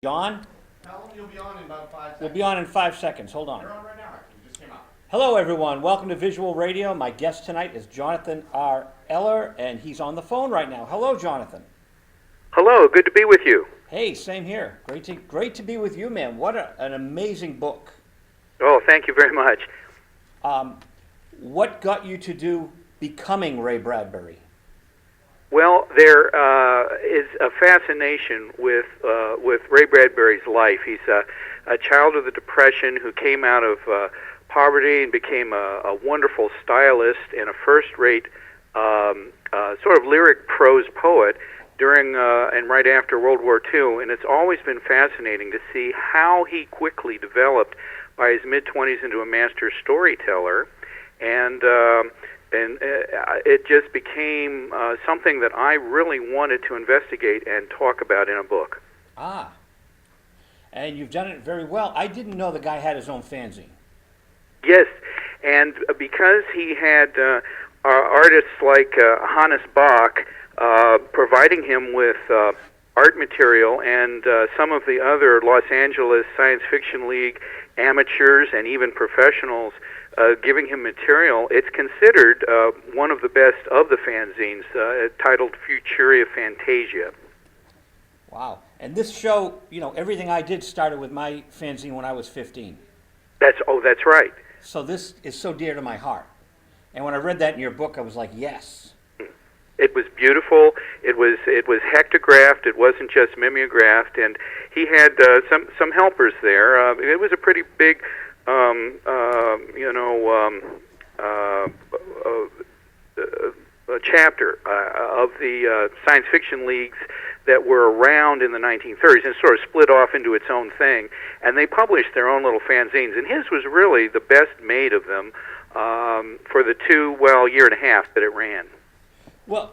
On? Tell them you'll be on in about 5 seconds. We'll be on in 5 seconds. Hold on. You're on right now, actually. You just came out. Hello, everyone. Welcome to Visual Radio. My guest tonight is Jonathan R. Eller, and he's on the phone right now. Hello, Jonathan. Hello, good to be with you. Hey, same here. Great to be with you, man. What an amazing book. Oh, thank you very much. What got you to do Becoming Ray Bradbury? Well, there is a fascination with Ray Bradbury's life. He's a child of the Depression who came out of poverty and became a wonderful stylist and a first-rate sort of lyric prose poet during and right after World War II. And it's always been fascinating to see how he quickly developed by his mid-20s into a master storyteller, and it just became something that I really wanted to investigate and talk about in a book. Ah, and you've done it very well. I didn't know the guy had his own fanzine. Yes, and because he had artists like Hannes Bach providing him with art material, and some of the other Los Angeles Science Fiction League amateurs and even professionals giving him material, it's considered one of the best of the fanzines, titled Futuria Fantasia. Wow. And this show, everything I did started with my fanzine when I was 15. That's right. So this is so dear to my heart. And when I read that in your book, I was like, yes. It was beautiful. It was hectographed. It wasn't just mimeographed, and he had some helpers there. It was a pretty big, a chapter of the science fiction leagues that were around in the 1930s, and sort of split off into its own thing. And they published their own little fanzines, and his was really the best made of them for the year and a half that it ran. Well,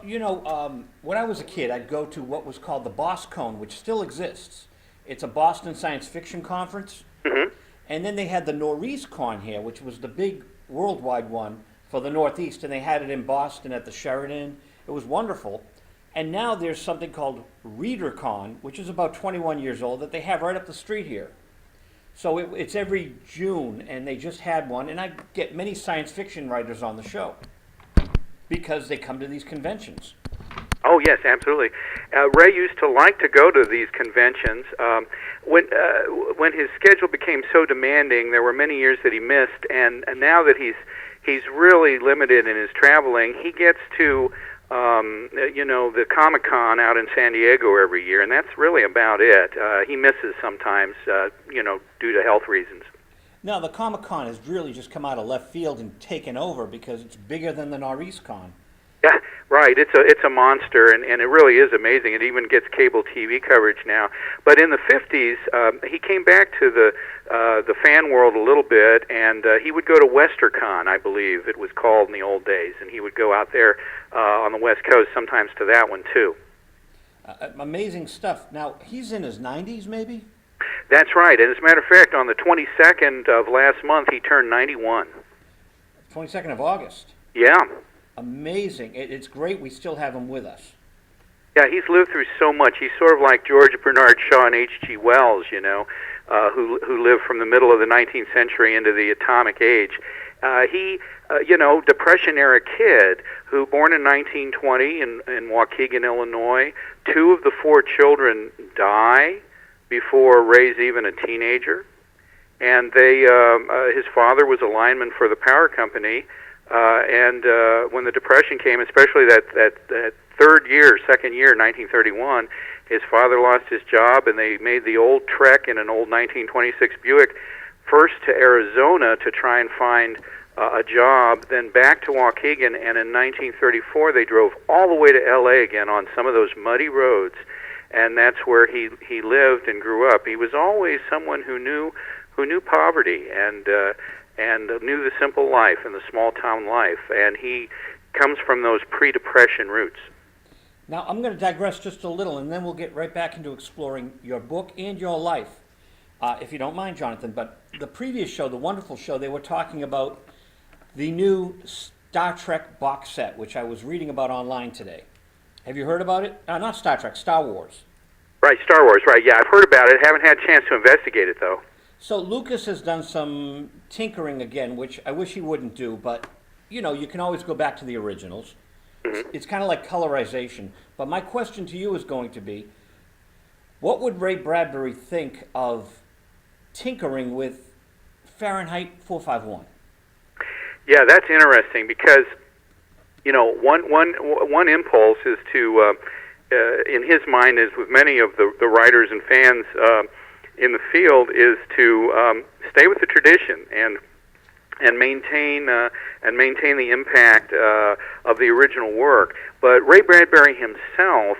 when I was a kid, I'd go to what was called the BosCon, which still exists. It's a Boston science fiction conference. Mm-hmm. And then they had the NorEastCon here, which was the big worldwide one for the Northeast, and they had it in Boston at the Sheraton. It was wonderful. And now there's something called ReaderCon, which is about 21 years old, that they have right up the street here. So it's every June, and they just had one, and I get many science fiction writers on the show because they come to these conventions. Oh, yes, absolutely. Ray used to like to go to these conventions. When his schedule became so demanding, there were many years that he missed, and now that he's really limited in his traveling, he gets to the Comic-Con out in San Diego every year, and that's really about it. He misses sometimes, due to health reasons. Now, the Comic-Con has really just come out of left field and taken over because it's bigger than the NorEastCon. Yeah, right. It's a monster, and it really is amazing. It even gets cable TV coverage now. But in the 50s, he came back to the fan world a little bit, and he would go to WesterCon, I believe it was called in the old days, and he would go out there on the West Coast, sometimes to that one too. Amazing stuff. Now, he's in his 90s, maybe? That's right. And as a matter of fact, on the 22nd of last month, he turned 91. 22nd of August. Yeah. Amazing. It's great we still have him with us. Yeah, he's lived through so much. He's sort of like George Bernard Shaw and H.G. Wells, who lived from the middle of the 19th century into the atomic age. Depression-era kid who, born in 1920 in Waukegan, Illinois. 2 of the 4 children die before Ray's even a teenager. And his father was a lineman for the power company. And when the Depression came, especially that second year, 1931, his father lost his job, and they made the old trek in an old 1926 Buick, first to Arizona to try and find a job, then back to Waukegan, and in 1934 they drove all the way to L.A. again on some of those muddy roads, and that's where he lived and grew up. He was always someone who knew poverty and knew the simple life and the small-town life, and he comes from those pre-Depression roots. Now, I'm going to digress just a little, and then we'll get right back into exploring your book and your life, if you don't mind, Jonathan. But the previous show, the wonderful show, they were talking about the new Star Trek box set, which I was reading about online today. Have you heard about it? Not Star Trek, Star Wars. Right, Star Wars, right. Yeah, I've heard about it. Haven't had a chance to investigate it, though. So Lucas has done some tinkering again, which I wish he wouldn't do, but you know, you can always go back to the originals. It's kind of like colorization. But my question to you is going to be, what would Ray Bradbury think of tinkering with Fahrenheit 451? Yeah, that's interesting because, you know, one impulse is to, in his mind, as with many of the writers and fans in the field, is to stay with the tradition and maintain the impact of the original work. But Ray Bradbury himself,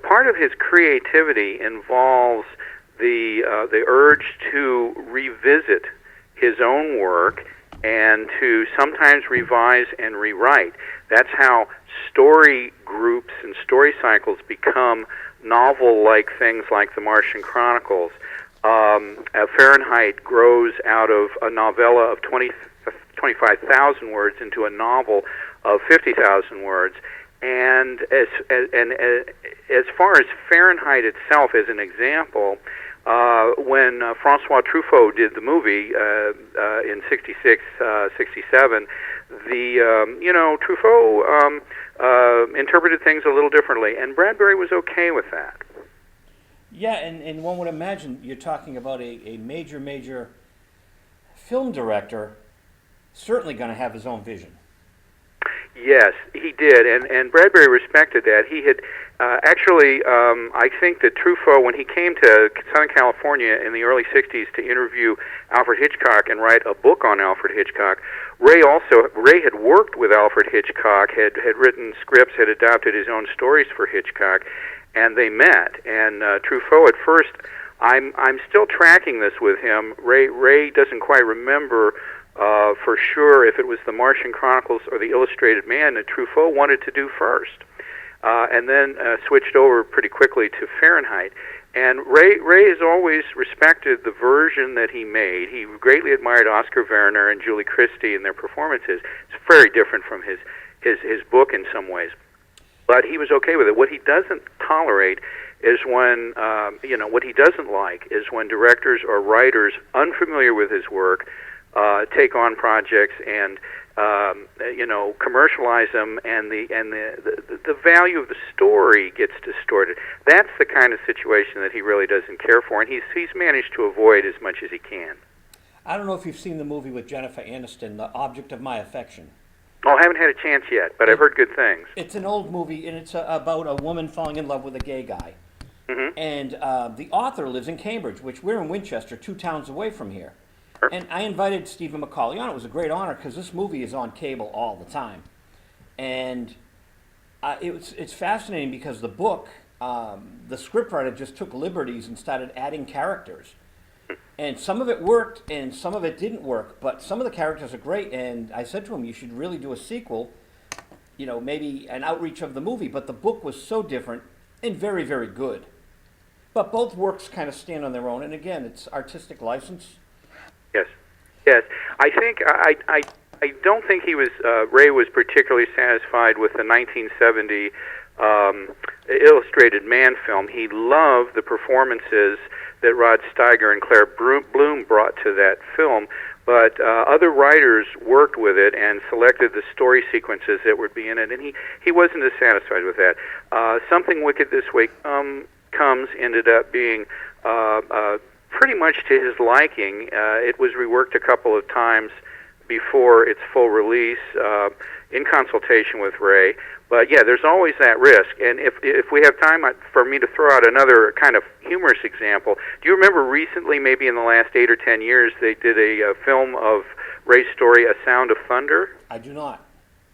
part of his creativity involves the urge to revisit his own work and to sometimes revise and rewrite. That's how story groups and story cycles become novel-like things like the Martian Chronicles. Fahrenheit grows out of a novella of 25,000 words into a novel of 50,000 words. And as far as Fahrenheit itself as an example, when Francois Truffaut did the movie in 66, 67, Truffaut interpreted things a little differently, and Bradbury was okay with that. Yeah, and one would imagine you're talking about a major film director certainly going to have his own vision. Yes, he did, and Bradbury respected that. He had I think that Truffaut, when he came to Southern California in the early 60s to interview Alfred Hitchcock and write a book on Alfred Hitchcock, Ray had worked with Alfred Hitchcock, had written scripts, had adapted his own stories for Hitchcock, and they met. And Truffaut, at first, I'm still tracking this with him. Ray doesn't quite remember for sure if it was the Martian Chronicles or the Illustrated Man that Truffaut wanted to do first, and then switched over pretty quickly to Fahrenheit. And Ray has always respected the version that he made. He greatly admired Oscar Werner and Julie Christie and their performances. It's very different from his book in some ways, but he was okay with it. What he doesn't tolerate is when, what he doesn't like is when directors or writers unfamiliar with his work take on projects and commercialize them, and the value of the story gets distorted. That's the kind of situation that he really doesn't care for, and he's managed to avoid as much as he can. I don't know if you've seen the movie with Jennifer Aniston, The Object of My Affection. Oh, I haven't had a chance yet, but I've heard good things. It's an old movie, and it's about a woman falling in love with a gay guy. Mm-hmm. And the author lives in Cambridge, which we're in Winchester, 2 towns away from here. Sure. And I invited Stephen McCauley on. It was a great honor because this movie is on cable all the time. And it's fascinating because the book, the scriptwriter just took liberties and started adding characters. And some of it worked and some of it didn't work, but some of the characters are great. And I said to him, you should really do a sequel, maybe an outreach of the movie. But the book was so different and very, very good. But both works kind of stand on their own. And again, it's artistic license. Yes. I think I don't think he was Ray was particularly satisfied with the 1970 Illustrated Man film. He loved the performances that Rod Steiger and Claire Bloom brought to that film, but other writers worked with it and selected the story sequences that would be in it, and he wasn't as satisfied with that. Something Wicked This Way Comes ended up being pretty much to his liking. It was reworked a couple of times before its full release in consultation with Ray. But yeah, there's always that risk. And if we have time for me to throw out another kind of humorous example, do you remember recently, maybe in the last 8 or 10 years, they did a film of Ray's story, A Sound of Thunder? I do not.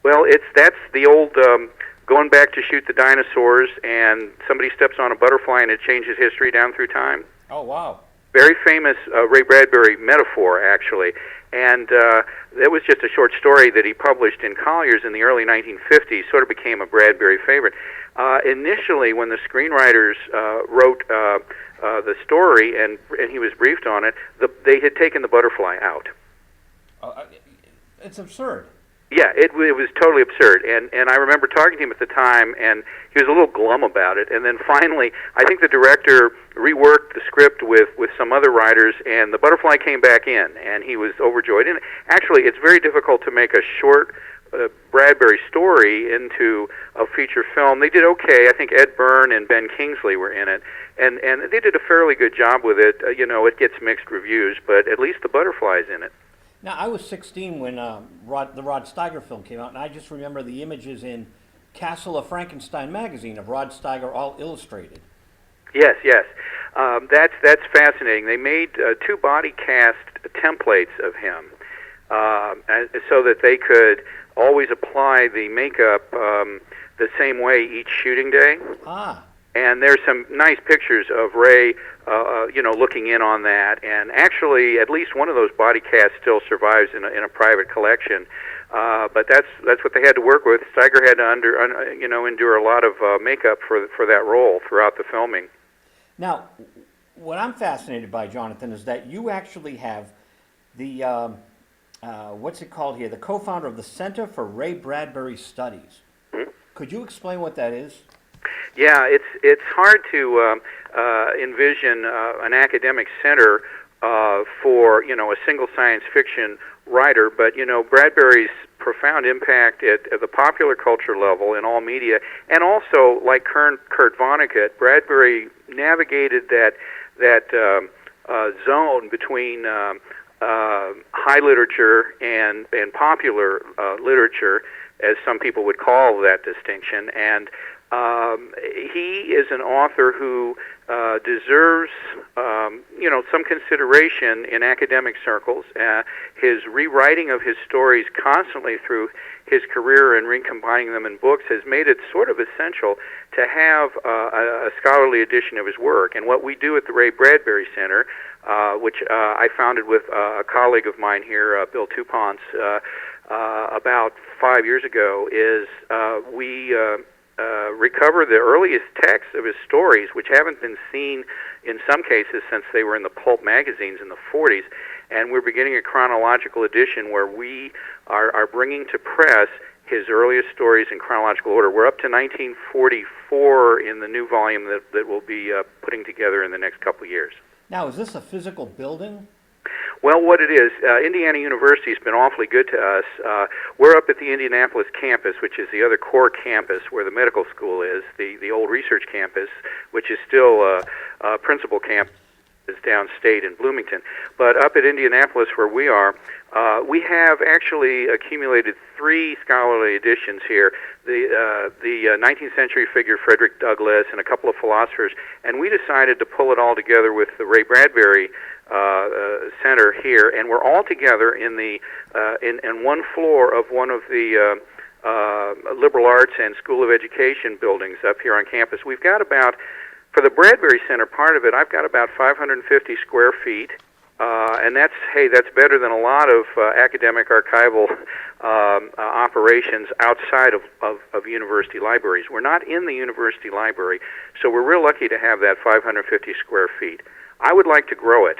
Well, that's the old going back to shoot the dinosaurs, and somebody steps on a butterfly and it changes history down through time. Oh, wow. Very famous Ray Bradbury metaphor, actually. And that was just a short story that he published in Collier's in the early 1950s, sort of became a Bradbury favorite. Initially, when the screenwriters wrote the story and he was briefed on it, they had taken the butterfly out. It's absurd. Yeah, it was totally absurd, and I remember talking to him at the time, and he was a little glum about it. And then finally, I think the director reworked the script with some other writers, and the butterfly came back in, and he was overjoyed. And actually, it's very difficult to make a short Bradbury story into a feature film. They did okay. I think Ed Byrne and Ben Kingsley were in it, and they did a fairly good job with it. It gets mixed reviews, but at least the butterfly's in it. Now, I was 16 when the Rod Steiger film came out, and I just remember the images in Castle of Frankenstein magazine of Rod Steiger, all illustrated. Yes, yes. That's fascinating. They made two body cast templates of him so that they could always apply the makeup the same way each shooting day. Ah. And there's some nice pictures of Ray, looking in on that. And actually, at least one of those body casts still survives in a private collection. But that's what they had to work with. Steiger had to endure a lot of makeup for that role throughout the filming. Now, what I'm fascinated by, Jonathan, is that you actually have the what's it called here? The co-founder of the Center for Ray Bradbury Studies. Hmm? Could you explain what that is? Yeah, it's hard to envision an academic center for a single science fiction writer, but Bradbury's profound impact at the popular culture level in all media, and also like Kurt Vonnegut, Bradbury navigated that zone between high literature and popular literature, as some people would call that distinction, and he is an author who deserves, some consideration in academic circles. His rewriting of his stories constantly through his career and recombining them in books has made it sort of essential to have a scholarly edition of his work. And what we do at the Ray Bradbury Center, which I founded with a colleague of mine here, Bill Tupons, about 5 years ago, is we recover the earliest texts of his stories, which haven't been seen in some cases since they were in the pulp magazines in the 40s, and we're beginning a chronological edition where we are bringing to press his earliest stories in chronological order. We're up to 1944 in the new volume that we'll be putting together in the next couple of years. Now, is this a physical building? Well, what it is, Indiana University has been awfully good to us. We're up at the Indianapolis campus, which is the other core campus where the medical school is, the old research campus, which is still principal campus downstate in Bloomington. But up at Indianapolis, where we are, we have actually accumulated 3 scholarly editions here. The 19th century figure Frederick Douglass and a couple of philosophers, and we decided to pull it all together with the Ray Bradbury Center here, and we're all together in the in one floor of one of the liberal arts and School of Education buildings up here on campus. We've got about, for the Bradbury Center part of it, I've got about 550 square feet, and that's better than a lot of academic archival operations outside of university libraries. We're not in the university library, so we're real lucky to have that 550 square feet. I would like to grow it,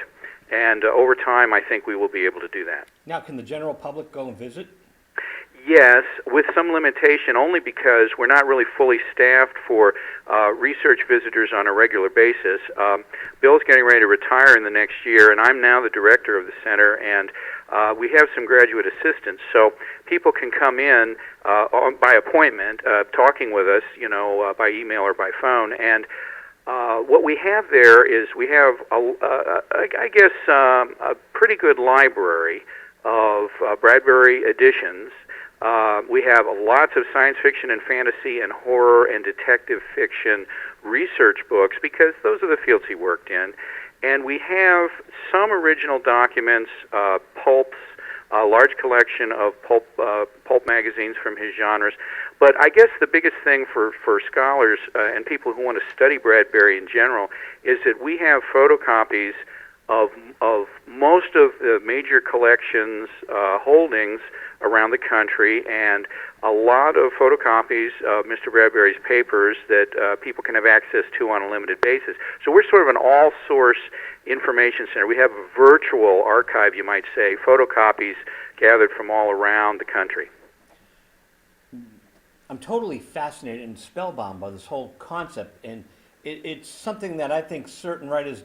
and over time I think we will be able to do that. Now, can the general public go and visit? Yes, with some limitation, only because we're not really fully staffed for research visitors on a regular basis. Bill's getting ready to retire in the next year, and I'm now the director of the center, and we have some graduate assistants, so people can come in by appointment, talking with us, by email or by phone, and what we have there is we have, a pretty good library of Bradbury editions. We have lots of science fiction and fantasy and horror and detective fiction research books, because those are the fields he worked in. And we have some original documents, pulps, a large collection of pulp magazines from his genres. But I guess the biggest thing for scholars and people who want to study Bradbury in general is that we have photocopies of most of the major collections holdings around the country, and a lot of photocopies of Mr. Bradbury's papers that people can have access to on a limited basis. So we're sort of an all-source information center. We have a virtual archive, you might say, photocopies gathered from all around the country. I'm totally fascinated and spellbound by this whole concept, and it's something that I think certain writers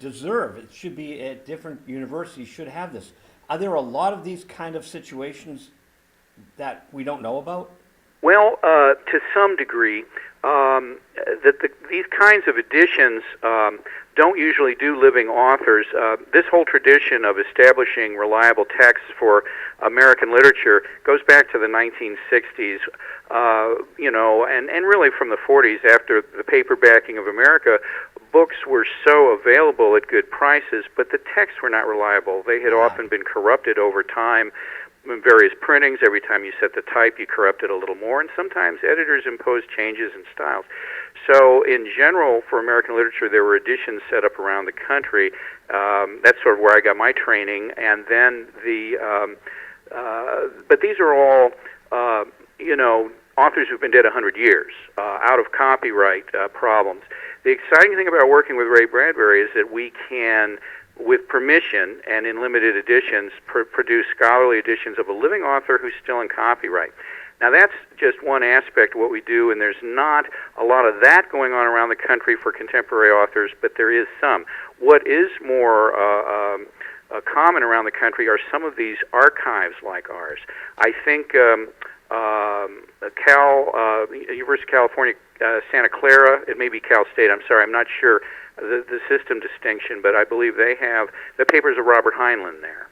deserve. It should be at different universities should have this. Are there a lot of these kind of situations that we don't know about? Well, to some degree, these kinds of editions don't usually do living authors. This whole tradition of establishing reliable texts for American literature goes back to the 1960s, and really from the 40s after the paperbacking of America. Books were so available at good prices, but the texts were not reliable. They had often been corrupted over time. In various printings, every time you set the type, you corrupt it a little more, and sometimes editors impose changes in styles. So, in general, for American literature, there were editions set up around the country. That's sort of where I got my training, and then but these are all, authors who've been dead 100 years, out of copyright problems. The exciting thing about working with Ray Bradbury is that we can, with permission and in limited editions, produce scholarly editions of a living author who's still in copyright. Now that's just one aspect of what we do, and there's not a lot of that going on around the country for contemporary authors, but there is some. What is more common around the country are some of these archives like ours. I think University of California, Santa Clara, it may be Cal State, I'm sorry, I'm not sure the system distinction, but I believe they have the papers of Robert Heinlein there.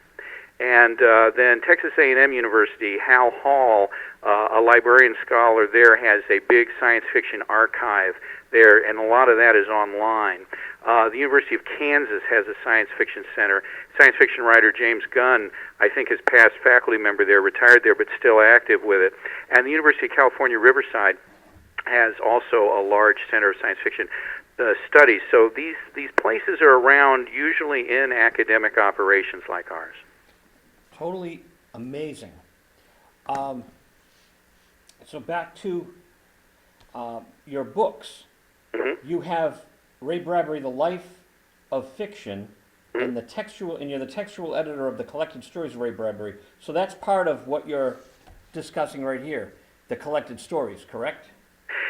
And then Texas A&M University, Hal Hall, a librarian scholar there, has a big science fiction archive there, and a lot of that is online. The University of Kansas has a science fiction center. Science fiction writer James Gunn, I think, is past faculty member there, retired there, but still active with it. And the University of California, Riverside has also a large center of science fiction studies. So these places are around, usually in academic operations like ours. Totally amazing. So back to your books. Mm-hmm. You have Ray Bradbury, The Life of Fiction, and you're the textual editor of the collected stories of Ray Bradbury. So that's part of what you're discussing right here, the collected stories, correct?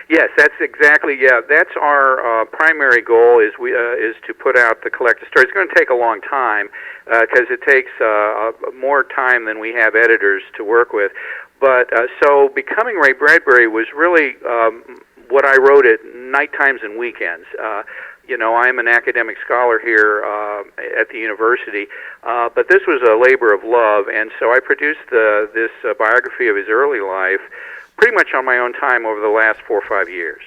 Yes, that's exactly, that's our primary goal is to put out the collected stories. It's going to take a long time because it takes more time than we have editors to work with. But so becoming Ray Bradbury was really what I wrote at night times and weekends. I'm an academic scholar here at the university, but this was a labor of love, and so I produced this biography of his early life pretty much on my own time over the last 4 or 5 years.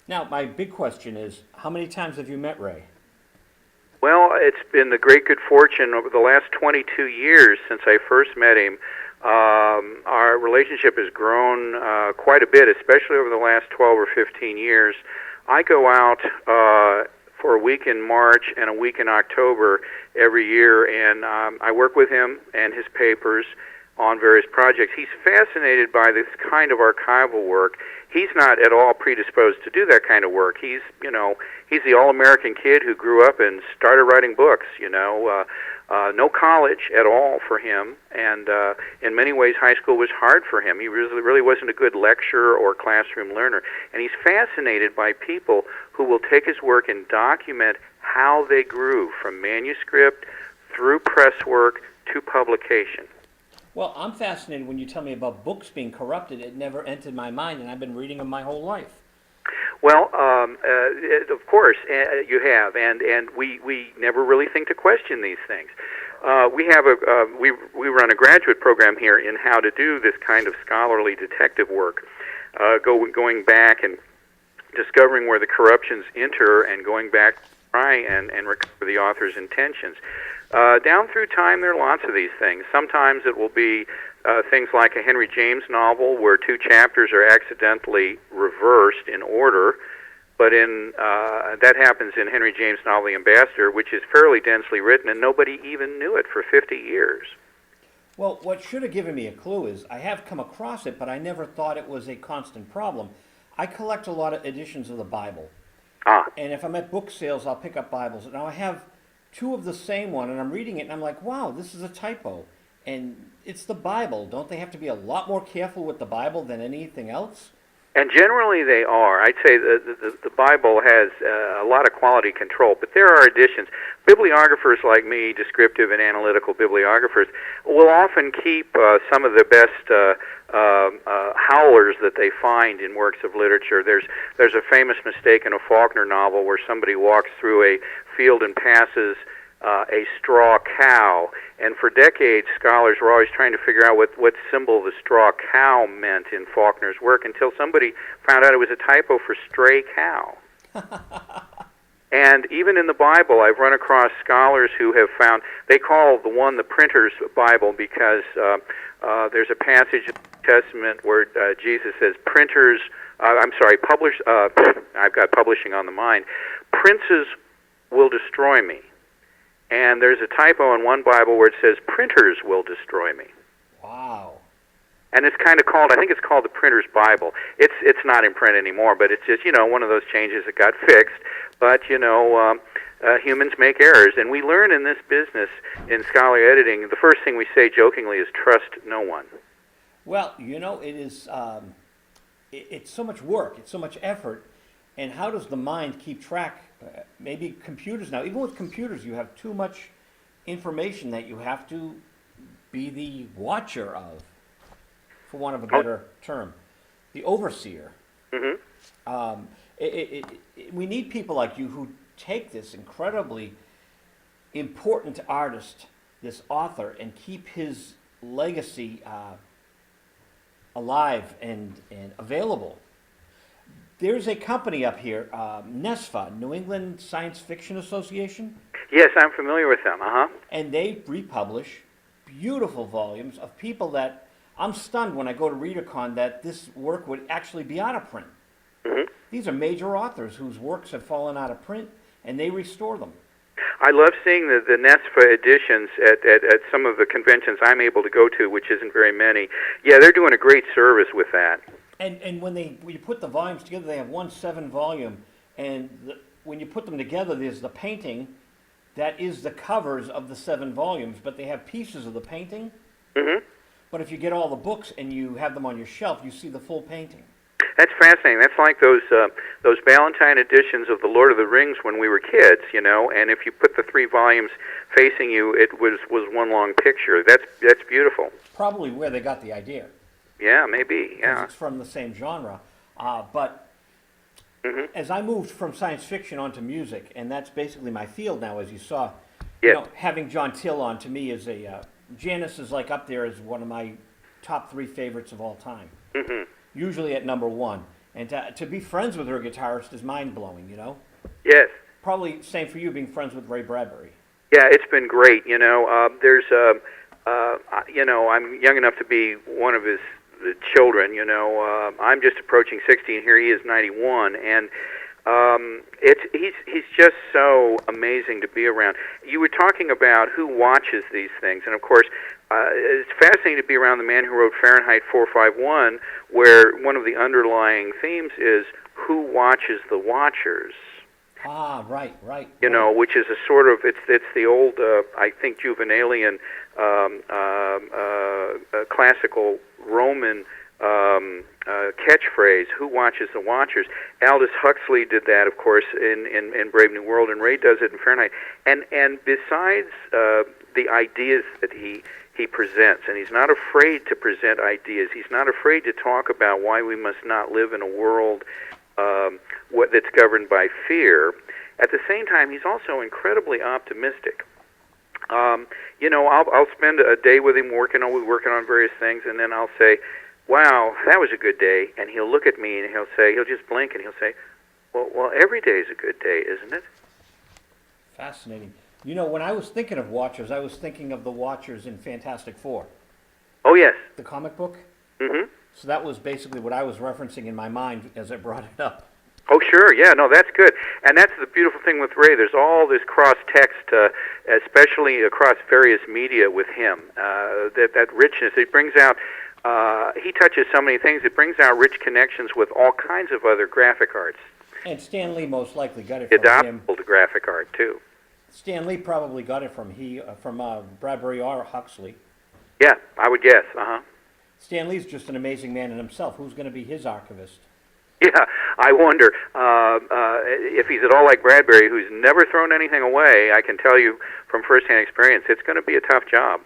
Now, my big question is, how many times have you met Ray? Well, it's been the great good fortune over the last 22 years since I first met him. Our relationship has grown quite a bit, especially over the last 12 or 15 years. I go out for a week in March and a week in October every year, and I work with him and his papers on various projects. He's fascinated by this kind of archival work. He's not at all predisposed to do that kind of work. He's the all-American kid who grew up and started writing books, no college at all for him, and in many ways high school was hard for him. He really wasn't a good lecturer or classroom learner, and he's fascinated by people who will take his work and document how they grew from manuscript through press work to publication. Well, I'm fascinated when you tell me about books being corrupted. It never entered my mind, and I've been reading them my whole life. Well, of course, you have, and we never really think to question these things. We have we run a graduate program here in how to do this kind of scholarly detective work, going back and discovering where the corruptions enter, and going back to try and recover the author's intentions. Down through time, there are lots of these things. Sometimes it will be things like a Henry James novel where 2 chapters are accidentally reversed in order, but that happens in Henry James' novel The Ambassador, which is fairly densely written, and nobody even knew it for 50 years. Well, what should have given me a clue is I have come across it, but I never thought it was a constant problem. I collect a lot of editions of the Bible. And if I'm at book sales, I'll pick up Bibles. Now, I have 2 of the same one, and I'm reading it, and I'm like, wow, this is a typo. And it's the Bible. Don't they have to be a lot more careful with the Bible than anything else? And generally they are. I'd say the Bible has a lot of quality control, but there are additions. Bibliographers like me, descriptive and analytical bibliographers, will often keep some of the best howlers that they find in works of literature. There's a famous mistake in a Faulkner novel where somebody walks through a field and passes a straw cow, and for decades scholars were always trying to figure out what symbol the straw cow meant in Faulkner's work until somebody found out it was a typo for stray cow. And even in the Bible, I've run across scholars who have found, they call the one the printer's Bible because there's a passage in the Testament where Jesus says, I've got publishing on the mind, princes will destroy me. And there's a typo in one Bible where it says, printers will destroy me. Wow. And it's kind of called, I think it's called the Printer's Bible. It's not in print anymore, but it's just, one of those changes that got fixed. But, humans make errors. And we learn in this business, in scholarly editing, the first thing we say jokingly is trust no one. Well, it is, it's so much work, it's so much effort. And how does the mind keep track? Maybe computers now, even with computers, you have too much information that you have to be the watcher of, for want of a better term, the overseer. Mm-hmm. We need people like you who take this incredibly important artist, this author, and keep his legacy alive and available. There's a company up here, NESFA, New England Science Fiction Association. Yes, I'm familiar with them, And they republish beautiful volumes of people that, I'm stunned when I go to ReaderCon that this work would actually be out of print. Mm-hmm. These are major authors whose works have fallen out of print, and they restore them. I love seeing the NESFA editions at some of the conventions I'm able to go to, which isn't very many. Yeah, they're doing a great service with that. And when you put the volumes together, they have 1 7-volume, and when you put them together, there's the painting that is the covers of the 7 volumes, but they have pieces of the painting. Mm-hmm. But if you get all the books and you have them on your shelf, you see the full painting. That's fascinating. That's like those Ballantine editions of The Lord of the Rings when we were kids, and if you put the 3 volumes facing you, it was one long picture. That's beautiful. Probably where they got the idea. Yeah, maybe. Yeah, it's from the same genre. But mm-hmm. as I moved from science fiction onto music, and that's basically my field now, as you saw, yes. Having John Till on to me is Janis is like up there as one of my top 3 favorites of all time. Mm-hmm. Usually at number 1. And to be friends with her guitarist is mind-blowing, Yes. Probably same for you, being friends with Ray Bradbury. Yeah, it's been great. There's I'm young enough to be one of his children. I'm just approaching 60, and here he is, 91, and he's just so amazing to be around. You were talking about who watches these things, and of course, it's fascinating to be around the man who wrote Fahrenheit 451, where one of the underlying themes is who watches the watchers. Ah, right. Which is a sort of, it's the old, I think, Juvenalian classical Roman catchphrase, who watches the watchers. Aldous Huxley did that, of course, in Brave New World, and Ray does it in Fahrenheit. And besides the ideas that he presents, and he's not afraid to present ideas, he's not afraid to talk about why we must not live in a world that's governed by fear. At the same time, he's also incredibly optimistic. I'll spend a day with him working on various things, and then I'll say, "Wow, that was a good day." And he'll look at me and he'll just blink and he'll say, "Well, every day is a good day, isn't it?" Fascinating. When I was thinking of Watchers, I was thinking of the Watchers in Fantastic Four. Oh yes. The comic book. Mm-hmm. So that was basically what I was referencing in my mind as I brought it up. Oh, sure. Yeah, no, that's good. And that's the beautiful thing with Ray. There's all this cross-text, especially across various media with him. That richness, it brings out, he touches so many things, it brings out rich connections with all kinds of other graphic arts. And Stan Lee most likely got it from him. Adoptable to graphic art, too. Stan Lee probably got it from Bradbury or Huxley. Yeah, I would guess, uh-huh. Stan Lee's just an amazing man in himself. Who's going to be his archivist? Yeah, I wonder if he's at all like Bradbury, who's never thrown anything away. I can tell you from firsthand experience, it's going to be a tough job.